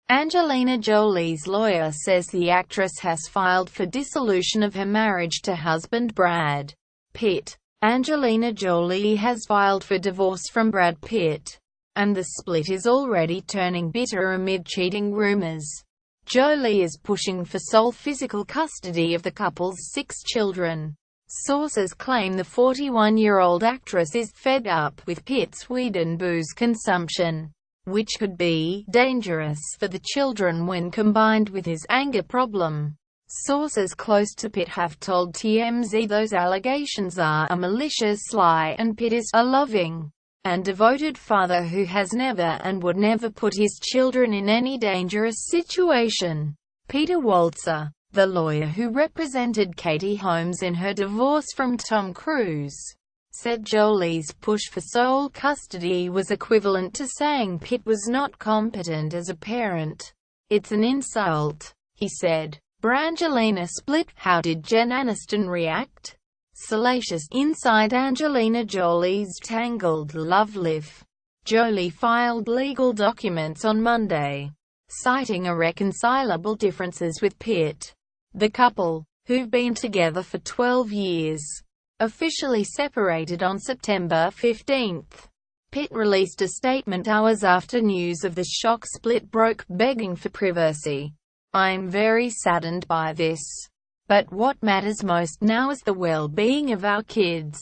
Angelina Jolie's lawyer says the actress has filed for dissolution of her marriage to husband Brad Pitt. Angelina Jolie has filed for divorce from Brad Pitt, and the split is already turning bitter amid cheating rumors. Jolie is pushing for sole physical custody of the couple's 6 children. Sources claim the 41-year-old actress is fed up with Pitt's weed and booze consumption, which could be dangerous for the children when combined with his anger problem. Sources close to Pitt have told TMZ those allegations are a malicious lie and Pitt is a loving and devoted father who has never and would never put his children in any dangerous situation. Peter Walzer, the lawyer who represented Katie Holmes in her divorce from Tom Cruise, said Jolie's push for sole custody was equivalent to saying Pitt was not competent as a parent. "It's an insult," he said. Brangelina split. How did Jen Aniston react? Salacious inside Angelina Jolie's tangled love life. Jolie filed legal documents on Monday, citing irreconcilable differences with Pitt. The couple, who've been together for 12 years, officially separated on September 15. Pitt released a statement hours after news of the shock split broke, begging for privacy. "I'm very saddened by this. But what matters most now is the well-being of our kids,"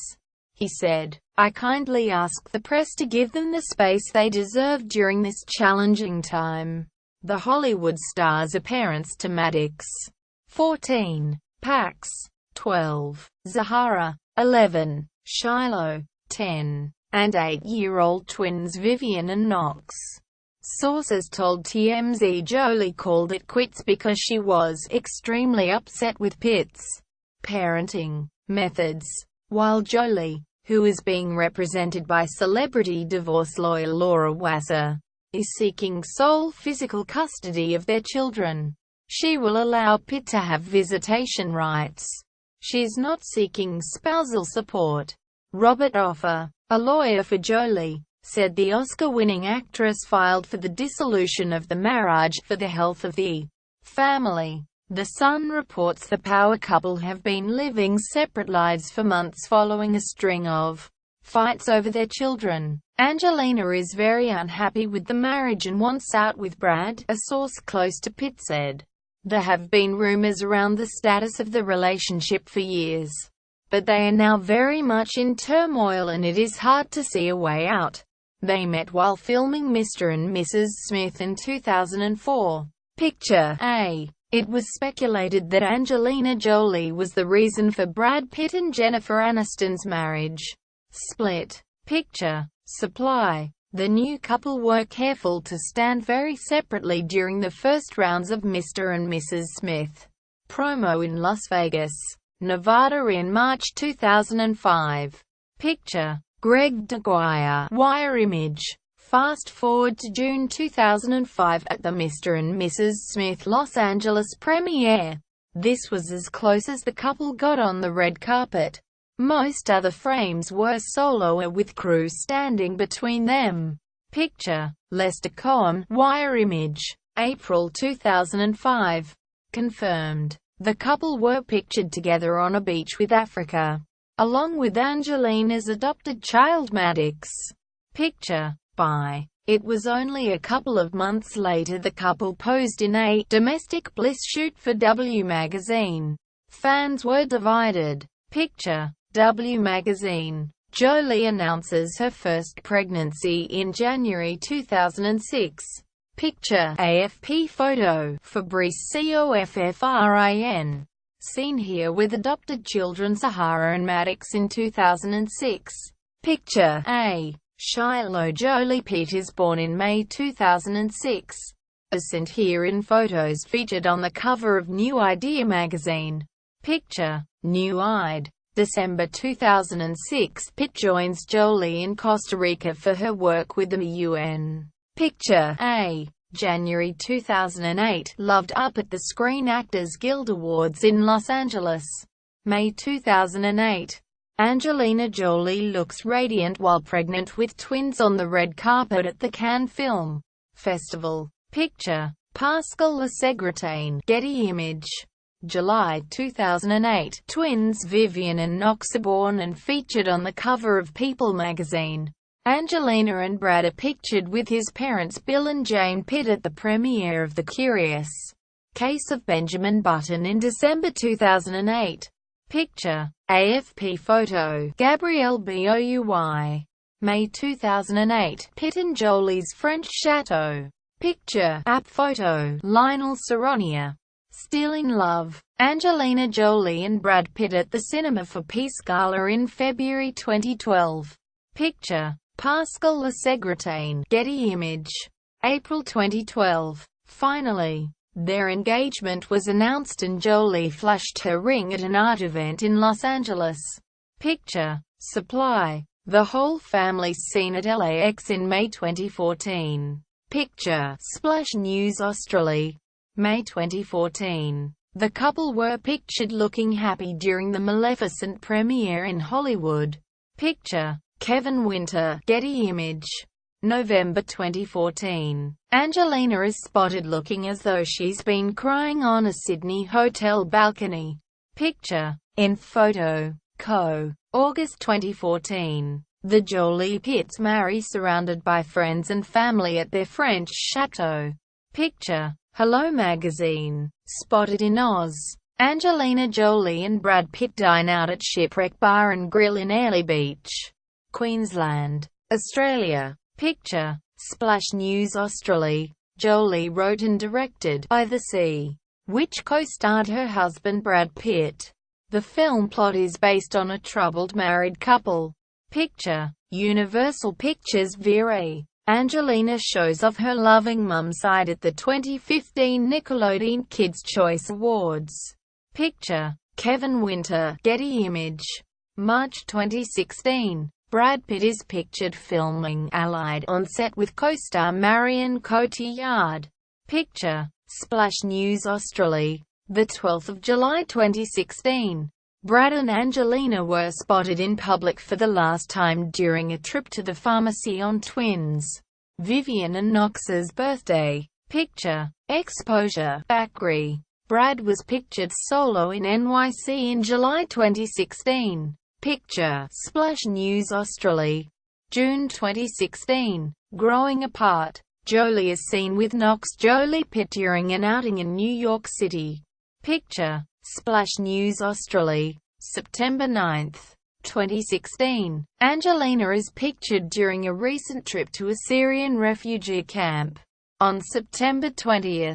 he said. "I kindly ask the press to give them the space they deserve during this challenging time." The Hollywood stars are parents to Maddox, 14, Pax, 12, Zahara, 11, Shiloh, 10, and 8-year-old twins Vivian and Knox. Sources told TMZ Jolie called it quits because she was extremely upset with Pitt's parenting methods, while Jolie, who is being represented by celebrity divorce lawyer Laura Wasser, is seeking sole physical custody of their children. She will allow Pitt to have visitation rights. She's not seeking spousal support. Robert Offer, a lawyer for Jolie, said the Oscar-winning actress filed for the dissolution of the marriage for the health of the family. The Sun reports the power couple have been living separate lives for months following a string of fights over their children. Angelina is very unhappy with the marriage and wants out with Brad, a source close to Pitt said. There have been rumors around the status of the relationship for years, but they are now very much in turmoil and it is hard to see a way out. They met while filming Mr. and Mrs. Smith in 2004. Picture A. It was speculated that Angelina Jolie was the reason for Brad Pitt and Jennifer Aniston's marriage split. Picture Supply. The new couple were careful to stand very separately during the first rounds of Mr. and Mrs. Smith promo in Las Vegas, Nevada in March 2005. Picture Greg Diguire. Wire image. Fast forward to June 2005 at the Mr. and Mrs. Smith Los Angeles premiere. This was as close as the couple got on the red carpet. Most other frames were solo with crew standing between them. Picture Lester Cohen. Wire image. April 2005. Confirmed. The couple were pictured together on a beach with Africa, along with Angelina's adopted child Maddox. Picture by. It was only a couple of months later the couple posed in a domestic bliss shoot for W Magazine. Fans were divided. Picture W Magazine. Jolie announces her first pregnancy in January 2006. Picture AFP photo. Fabrice Coffrin. Seen here with adopted children Zahara and Maddox in 2006. Picture A. Shiloh. Jolie Pitt is born in May 2006. As sent here in photos featured on the cover of New Idea magazine. Picture New Id. December 2006. Pitt joins Jolie in Costa Rica for her work with the UN. Picture A. January 2008. Loved Up at the Screen Actors Guild Awards in Los Angeles. May 2008. Angelina Jolie looks radiant while pregnant with twins on the red carpet at the Cannes Film Festival. Picture Pascal Lesegretane, Getty Image. July 2008, twins Vivian and Knox are born and featured on the cover of People magazine. Angelina and Brad are pictured with his parents Bill and Jane Pitt at the premiere of The Curious Case of Benjamin Button in December 2008. Picture. AFP photo. Gabrielle Bouy. May 2008. Pitt and Jolie's French Chateau. Picture. App photo. Lionel Saronia. Stealing Love. Angelina Jolie and Brad Pitt at the Cinema for Peace Gala in February 2012. Picture. Pascal Lesegretane. Getty Image. April 2012. Finally, their engagement was announced and Jolie flashed her ring at an art event in Los Angeles. Picture. Supply. The whole family seen at LAX in May 2014. Picture. Splash News Australia. May 2014. The couple were pictured looking happy during the Maleficent premiere in Hollywood. Picture. Kevin Winter. Getty Image. November 2014. Angelina is spotted looking as though she's been crying on a Sydney hotel balcony. Picture. In photo. Co. August 2014. The Jolie Pitts marry surrounded by friends and family at their French chateau. Picture. Hello Magazine. Spotted in Oz. Angelina Jolie and Brad Pitt dine out at Shipwreck Bar and Grill in Airlie Beach, Queensland, Australia. Picture. Splash News Australia. Jolie wrote and directed By the Sea, which co-starred her husband Brad Pitt. The film plot is based on a troubled married couple. Picture. Universal Pictures VRA. Angelina shows off her loving mum side at the 2015 Nickelodeon Kids' Choice Awards. Picture. Kevin Winter. Getty Image. March 2016. Brad Pitt is pictured filming Allied on set with co-star Marion Cotillard. Picture. Splash News Australia. The 12th of July 2016. Brad and Angelina were spotted in public for the last time during a trip to the pharmacy on twins Vivian and Knox's birthday. Picture. Exposure. Bakri. Brad was pictured solo in NYC in July 2016. Picture. Splash News Australia. June 2016. Growing Apart. Jolie is seen with Knox Jolie Pitt during an outing in New York City. Picture. Splash News Australia. September 9, 2016. Angelina is pictured during a recent trip to a Syrian refugee camp. On September 20,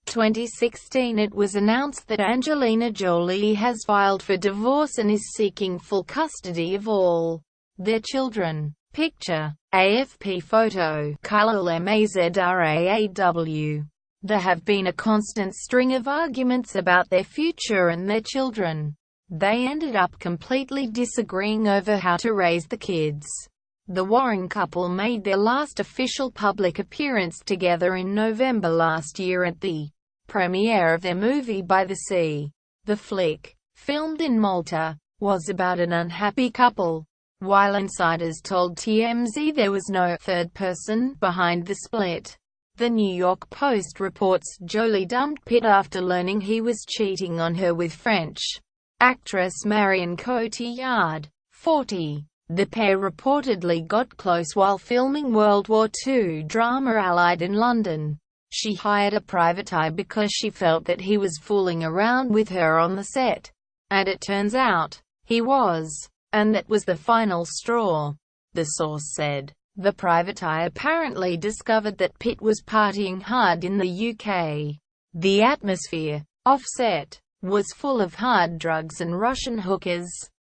2016 it was announced that Angelina Jolie has filed for divorce and is seeking full custody of all their children. Picture. AFP photo. Khalil Mazraoui. There have been a constant string of arguments about their future and their children. They ended up completely disagreeing over how to raise the kids. The warring couple made their last official public appearance together in November last year at the premiere of their movie By the Sea. The flick, filmed in Malta, was about an unhappy couple. While insiders told TMZ there was no third person behind the split. The New York Post reports Jolie dumped Pitt after learning he was cheating on her with French actress Marion Cotillard, 40. The pair reportedly got close while filming World War II drama Allied in London. She hired a private eye because she felt that he was fooling around with her on the set. And it turns out, he was. And that was the final straw, the source said. The private eye apparently discovered that Pitt was partying hard in the UK. The atmosphere, off-set, was full of hard drugs and Russian hookers.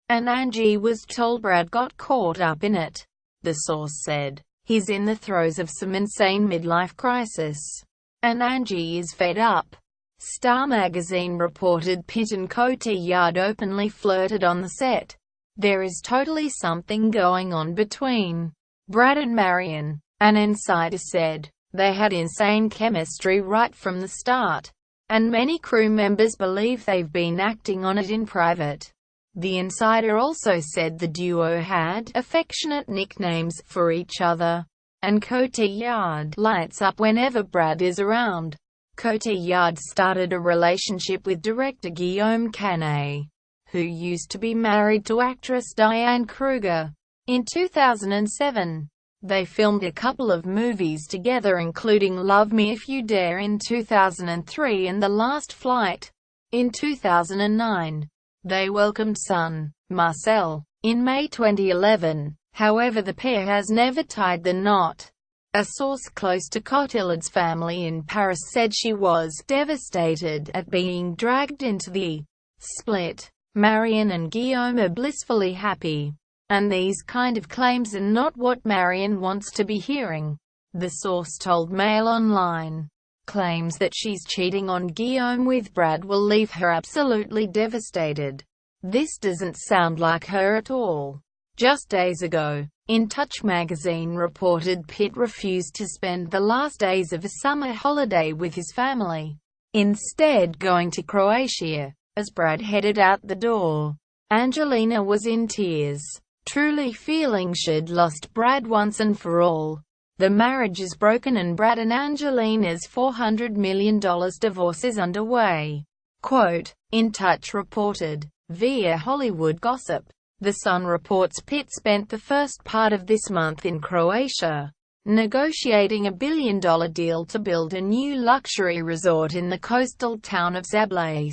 And Angie was told Brad got caught up in it. The source said, he's in the throes of some insane midlife crisis. And Angie is fed up. Star magazine reported Pitt and Cotillard openly flirted on the set. There is totally something going on between Brad and Marion, an insider said. They had insane chemistry right from the start. And many crew members believe they've been acting on it in private. The insider also said the duo had affectionate nicknames for each other. And Cotillard lights up whenever Brad is around. Cotillard started a relationship with director Guillaume Canet, who used to be married to actress Diane Kruger. In 2007, they filmed a couple of movies together, including Love Me If You Dare in 2003 and The Last Flight in 2009. They welcomed son, Marcel, in May 2011. However, the pair has never tied the knot. A source close to Cotillard's family in Paris said she was devastated at being dragged into the split. Marion and Guillaume are blissfully happy. And these kind of claims are not what Marion wants to be hearing, the source told Mail Online. Claims that she's cheating on Guillaume with Brad will leave her absolutely devastated. This doesn't sound like her at all. Just days ago, In Touch magazine reported Pitt refused to spend the last days of a summer holiday with his family, instead going to Croatia. As Brad headed out the door, Angelina was in tears, truly feeling she'd lost Brad once and for all. The marriage is broken and Brad and Angelina's $400 million divorce is underway. Quote, In Touch reported, via Hollywood Gossip. The Sun reports Pitt spent the first part of this month in Croatia, negotiating a billion-dollar deal to build a new luxury resort in the coastal town of Zablais.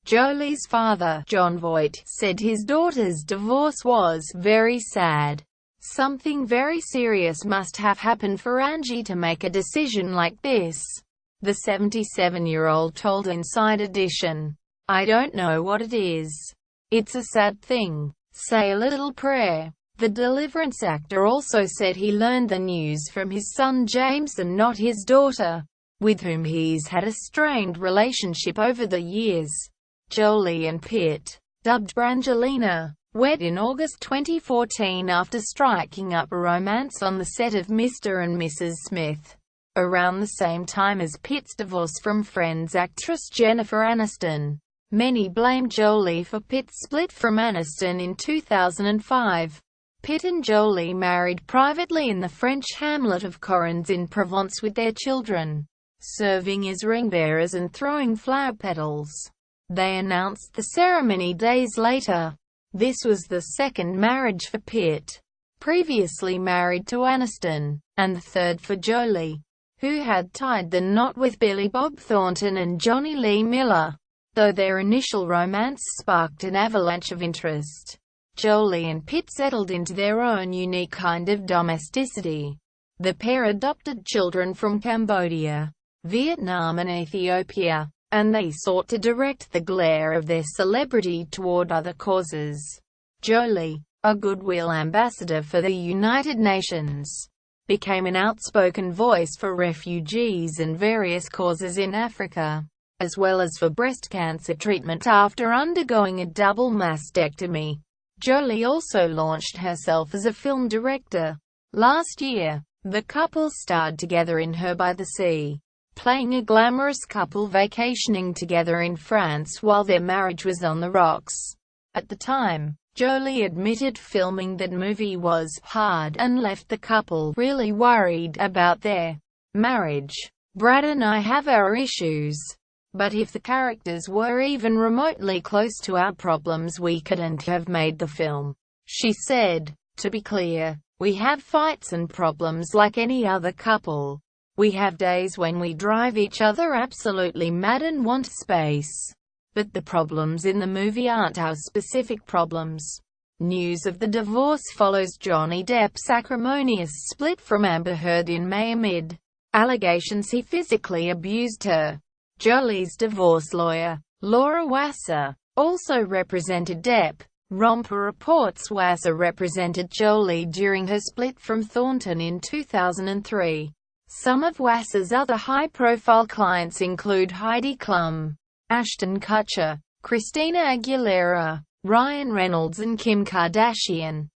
Jolie's father, John Voight, said his daughter's divorce was very sad. Something very serious must have happened for Angie to make a decision like this. The 77-year-old told Inside Edition, I don't know what it is. It's a sad thing. Say a little prayer. The Deliverance actor also said he learned the news from his son James and not his daughter, with whom he's had a strained relationship over the years. Jolie and Pitt, dubbed Brangelina, wed in August 2014 after striking up a romance on the set of Mr. and Mrs. Smith, around the same time as Pitt's divorce from Friends actress Jennifer Aniston. Many blame Jolie for Pitt's split from Aniston in 2005. Pitt and Jolie married privately in the French hamlet of Correns in Provence with their children, serving as ring bearers and throwing flower petals. They announced the ceremony days later. This was the second marriage for Pitt, previously married to Aniston, and the third for Jolie, who had tied the knot with Billy Bob Thornton and Johnny Lee Miller. Though their initial romance sparked an avalanche of interest, Jolie and Pitt settled into their own unique kind of domesticity. The pair adopted children from Cambodia, Vietnam and Ethiopia, and they sought to direct the glare of their celebrity toward other causes. Jolie, a goodwill ambassador for the United Nations, became an outspoken voice for refugees and various causes in Africa, as well as for breast cancer treatment after undergoing a double mastectomy. Jolie also launched herself as a film director. Last year, the couple starred together in Her by the Sea, playing a glamorous couple vacationing together in France while their marriage was on the rocks. At the time, Jolie admitted filming that movie was hard and left the couple really worried about their marriage. Brad and I have our issues, but if the characters were even remotely close to our problems we couldn't have made the film, she said. To be clear, we have fights and problems like any other couple. We have days when we drive each other absolutely mad and want space. But the problems in the movie aren't our specific problems. News of the divorce follows Johnny Depp's acrimonious split from Amber Heard in May amid allegations he physically abused her. Jolie's divorce lawyer, Laura Wasser, also represented Depp. Romper reports Wasser represented Jolie during her split from Thornton in 2003. Some of Wasser's other high-profile clients include Heidi Klum, Ashton Kutcher, Christina Aguilera, Ryan Reynolds and Kim Kardashian.